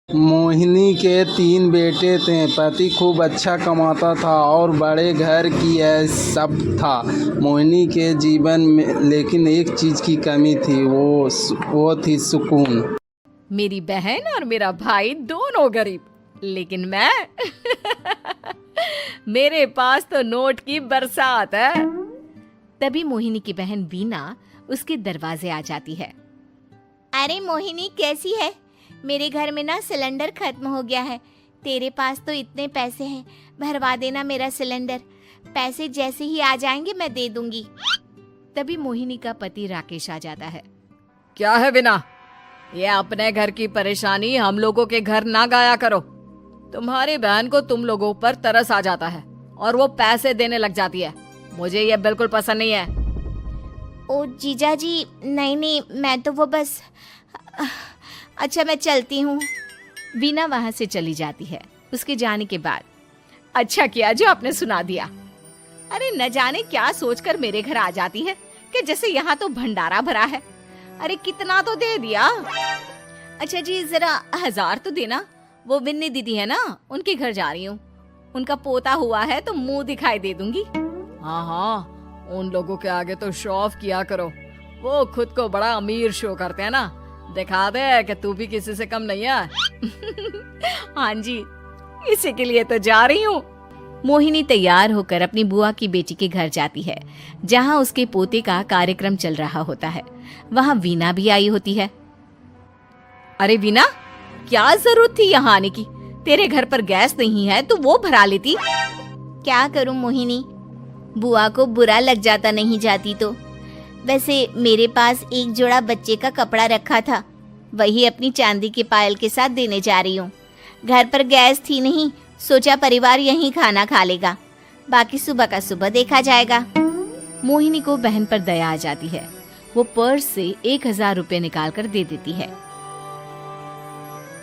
मोहिनी के 3 बेटे थे। पति खूब अच्छा कमाता था और बड़े घर की सब था मोहिनी के जीवन में, लेकिन एक चीज की कमी थी, वो थी सुकून। मेरी बहन और मेरा भाई दोनों गरीब, लेकिन मैं मेरे पास तो नोट की बरसात है। तभी मोहिनी की बहन वीना उसके दरवाजे आ जाती है। अरे मोहिनी, कैसी है? मेरे घर में ना सिलेंडर खत्म हो गया है। तेरे पास तो इतने पैसे हैं, भरवा देना मेरा सिलेंडर। पैसे जैसे ही आ जाएंगे मैं दे दूंगी। तभी मोहिनी का पति राकेश आ जाता है। क्या है वीना, ये अपने घर की परेशानी हम लोगों के घर ना गाया करो। तुम्हारी बहन को तुम लोगों पर तरस आ जाता है और वो पैसे देने लग जाती है। मुझे ये बिल्कुल पसंद नहीं है। ओ जीजा जी, नहीं, मैं तो वो बस अच्छा, मैं चलती हूँ। वीना वहां से चली जाती है। उसके जाने के बाद अच्छा किया जो आपने सुना दिया। अरे न जाने क्या सोचकर मेरे घर आ जाती है कि जैसे यहाँ तो भंडारा भरा है। अरे कितना तो दे दिया। अच्छा जी, जरा 1000 तो देना। वो बिन्नी दीदी है ना, उनके घर जा रही हूँ। उनका पोता हुआ है तो मुंह दिखाई दे दूंगी। हाँ, उन लोगों के आगे तो शो ऑफ किया करो। वो खुद को बड़ा अमीर शो करते हैं ना, दिखा दे कि तू भी किसी से कम नहीं है। हाँ जी, इसी के लिए तो जा रही हूँ। मोहिनी तैयार होकर अपनी बुआ की बेटी के घर जाती है, जहाँ उसके पोते का कार्यक्रम चल रहा होता है। वहाँ वीना भी आई होती है। अरे वीना, क्या जरूरत थी यहाँ आने की? तेरे घर पर गैस नहीं है तो वो भरा लेती। क्या करूं मोहिनी, बुआ को बुरा लग जाता नहीं जाती तो। वैसे मेरे पास एक जोड़ा बच्चे का कपड़ा रखा था, वही अपनी चांदी के पायल के साथ देने जा रही हूँ। घर पर गैस थी नहीं, सोचा परिवार यहीं खाना खा लेगा, बाकी सुबह का सुबह देखा जाएगा। मोहिनी को बहन पर दया आ जाती है। वो पर्स से 1000 रुपए निकाल कर दे देती है।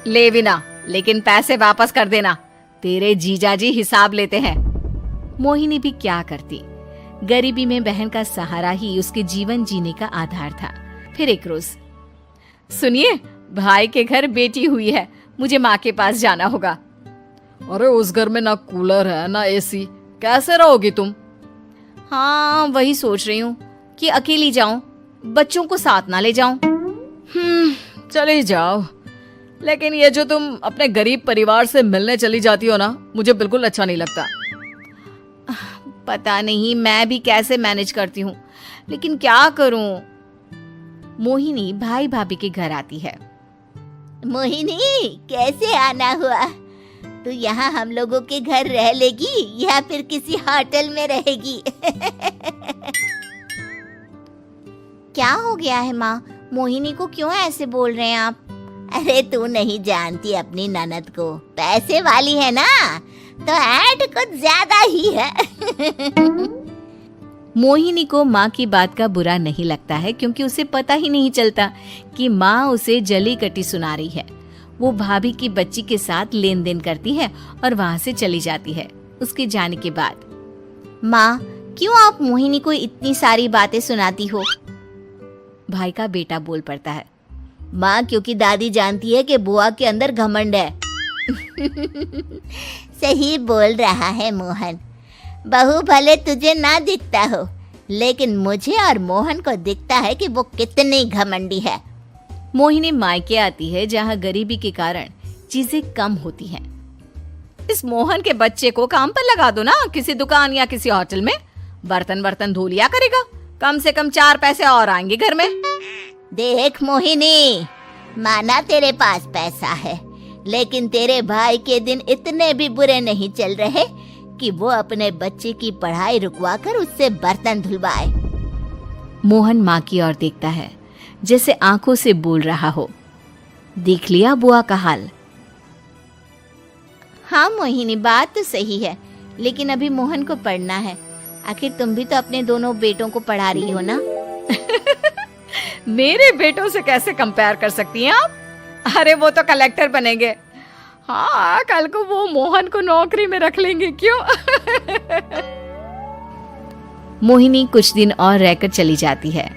ले वीना, लेकिन पैसे वापस कर देना, तेरे जीजाजी हिसाब लेते हैं। मोहिनी भी क्या करती, गरीबी में बहन का सहारा ही उसके जीवन जीने का आधार था। फिर एक रोज, सुनिए, भाई के घर बेटी हुई है, मुझे माँ के पास जाना होगा। अरे उस घर में ना कूलर है ना एसी, कैसे रहोगी तुम? हाँ, वही सोच रही हूँ कि अकेली जाऊं, बच्चों को साथ ना ले जाऊं। चले जाओ, लेकिन ये जो तुम अपने गरीब परिवार से मिलने चली जाती हो ना, मुझे बिल्कुल अच्छा नहीं लगता। पता नहीं मैं भी कैसे मैनेज करती हूँ, लेकिन क्या करूँ। मोहिनी भाई भाभी के घर आती है। मोहिनी, कैसे आना हुआ? तू यहाँ हम लोगों के घर रह लेगी या फिर किसी होटल में रहेगी? क्या हो गया है माँ? मोहिनी को क्यों ऐसे बोल रहे हैं आप? अरे तू नहीं जानती अपनी ननद को, पैसे वाली है ना, तो ऐड कुछ ज्यादा ही है। मोहिनी को माँ की बात का बुरा नहीं लगता है, क्योंकि उसे पता ही नहीं चलता कि माँ उसे जली कटी सुना रही है। वो भाभी की बच्ची के साथ लेन देन करती है और वहाँ से चली जाती है। उसके जाने के बाद, माँ, क्यों आप मोहिनी को इतनी सारी बातें सुनाती हो? भाई का बेटा बोल पड़ता है। माँ, क्योंकि दादी जानती है कि बुआ के अंदर घमंड है। सही बोल रहा है मोहन। बहू भले तुझे ना दिखता हो, लेकिन मुझे और मोहन को दिखता है कि वो कितनी घमंडी है। मोहिनी मायके आती है, जहाँ गरीबी के कारण चीजें कम होती हैं। इस मोहन के बच्चे को काम पर लगा दो ना, किसी दुकान या किसी होटल में। बर्तन धो लिया करेगा, कम से कम 4 पैसे और आएंगे घर में। देख मोहिनी, माना तेरे पास पैसा है, लेकिन तेरे भाई के दिन इतने भी बुरे नहीं चल रहे कि वो अपने बच्चे की पढ़ाई रुकवाकर उससे बर्तन धुलवाए। मोहन माँ की ओर देखता है, जैसे आंखों से बोल रहा हो, देख लिया बुआ का हाल। हाँ मोहिनी, बात तो सही है, लेकिन अभी मोहन को पढ़ना है। आखिर तुम भी तो अपने दोनों बेटों को पढ़ा रही हो ना। मेरे बेटों से कैसे कंपेयर कर सकती हैं आप? अरे वो तो कलेक्टर बनेंगे। हाँ, कल को वो मोहन को नौकरी में रख लेंगे, क्यों? मोहिनी कुछ दिन और रहकर चली जाती है।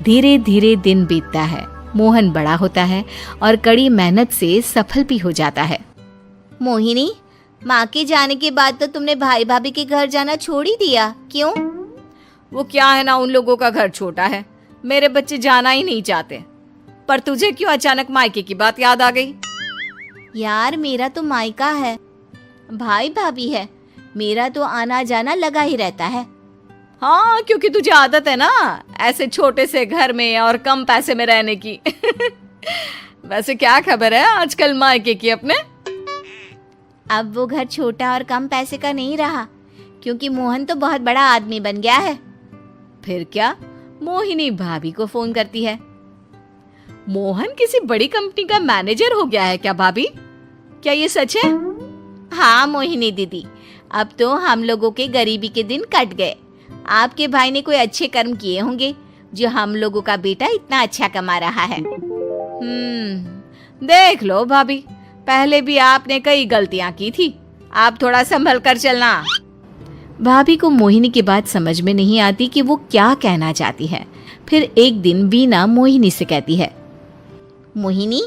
धीरे धीरे दिन बीतता है मोहन बड़ा होता है और कड़ी मेहनत से सफल भी हो जाता है। मोहिनी, माँ के जाने के बाद तो तुमने भाई भाभी के घर जाना छोड़ ही दिया, क्यों? वो क्या है ना, उन लोगों का घर छोटा है, मेरे बच्चे जाना ही नहीं चाहते। पर तुझे क्यों अचानक मायके की बात याद आ गई? यार, मेरा तो मायका है, भाई भाभी है, मेरा तो आना जाना लगा ही रहता है। हाँ, क्योंकि तुझे आदत है ना ऐसे छोटे से घर में और कम पैसे में रहने की। वैसे क्या खबर है आजकल मायके की अपने? अब वो घर छोटा और कम पैसे का नहीं रहा, क्योंकि मोहन तो बहुत बड़ा आदमी बन गया है। फिर क्या? मोहिनी भाभी को फोन करती है। मोहन किसी बड़ी कंपनी का मैनेजर हो गया है क्या भाभी? क्या ये सच है? हाँ मोहिनी दीदी, अब तो हम लोगों के गरीबी के दिन कट गए। आपके भाई ने कोई अच्छे कर्म किए होंगे जो हम लोगों का बेटा इतना अच्छा कमा रहा है। देख लो भाभी, पहले भी आपने कई गलतियां की थी, आप थोड़ा संभल कर चलना। भाभी को मोहिनी की बात समझ में नहीं आती कि वो क्या कहना चाहती है। फिर एक दिन वीना मोहिनी से कहती है, मोहिनी,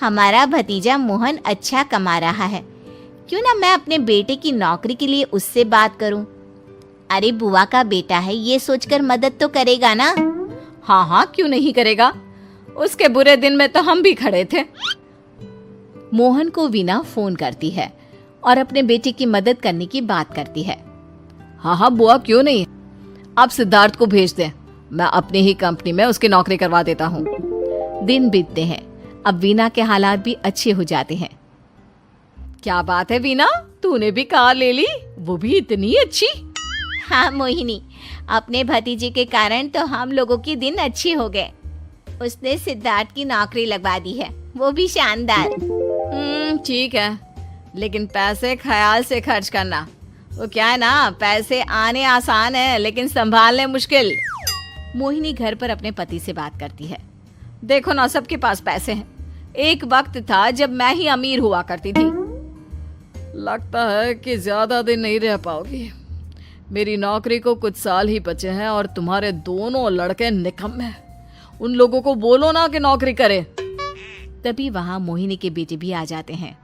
हमारा भतीजा मोहन अच्छा कमा रहा है, क्यों ना मैं अपने बेटे की नौकरी के लिए उससे बात करूं? अरे बुआ का बेटा है, ये सोचकर मदद तो करेगा ना? हाँ हाँ, क्यों नहीं करेगा, उसके बुरे दिन में तो हम भी खड़े थे। मोहन को वीना फोन करती है और अपने बेटे की मदद करने की बात करती है। हाँ हाँ बुआ, क्यों नहीं, आप सिद्धार्थ को भेज दें, मैं अपनी ही कंपनी में उसकी नौकरी करवा देता हूँ। दिन बीतते हैं, अब वीना के हालात भी अच्छे हो जाते हैं। क्या बात है वीना, तूने भी कार ले ली, वो भी इतनी अच्छी? हाँ मोहिनी, अपने भतीजे के कारण तो हम लोगों के दिन अच्छे हो गए। उसने सिद्धार्थ की नौकरी लगवा दी है, वो भी शानदार। ठीक है, लेकिन पैसे ख्याल से खर्च करना। वो क्या है ना, पैसे आने आसान है लेकिन संभालने मुश्किल। मोहिनी घर पर अपने पति से बात करती है। देखो ना, सबके पास पैसे हैं, एक वक्त था जब मैं ही अमीर हुआ करती थी। लगता है कि ज्यादा दिन नहीं रह पाओगी, मेरी नौकरी को कुछ साल ही बचे हैं और तुम्हारे दोनों लड़के निकम्मे हैं, उन लोगों को बोलो ना कि नौकरी करे। तभी वहां मोहिनी के बेटे भी आ जाते हैं।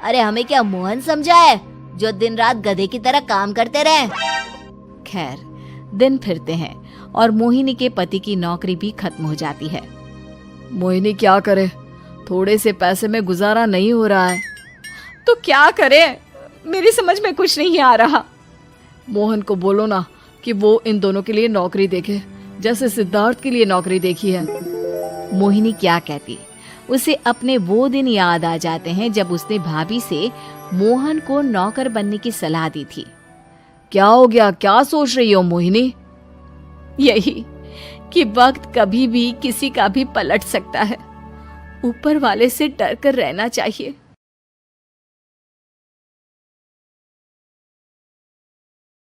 अरे हमें क्या मोहन समझा है जो दिन रात गधे की तरह काम करते रहे? खैर, दिन फिरते हैं और मोहिनी के पति की नौकरी भी खत्म हो जाती है। मोहिनी क्या करे, थोड़े से पैसे में गुजारा नहीं हो रहा है। तो क्या करे, मेरी समझ में कुछ नहीं आ रहा। मोहन को बोलो ना कि वो इन दोनों के लिए नौकरी देखे, जैसे सिद्धार्थ के लिए नौकरी देखी है। मोहिनी क्या कहती, उसे अपने वो दिन याद आ जाते हैं जब उसने भाभी से मोहन को नौकर बनने की सलाह दी थी। क्या हो गया, क्या सोच रही हो मोहिनी? यही कि वक्त कभी भी किसी का भी पलट सकता है, ऊपर वाले से डर कर रहना चाहिए।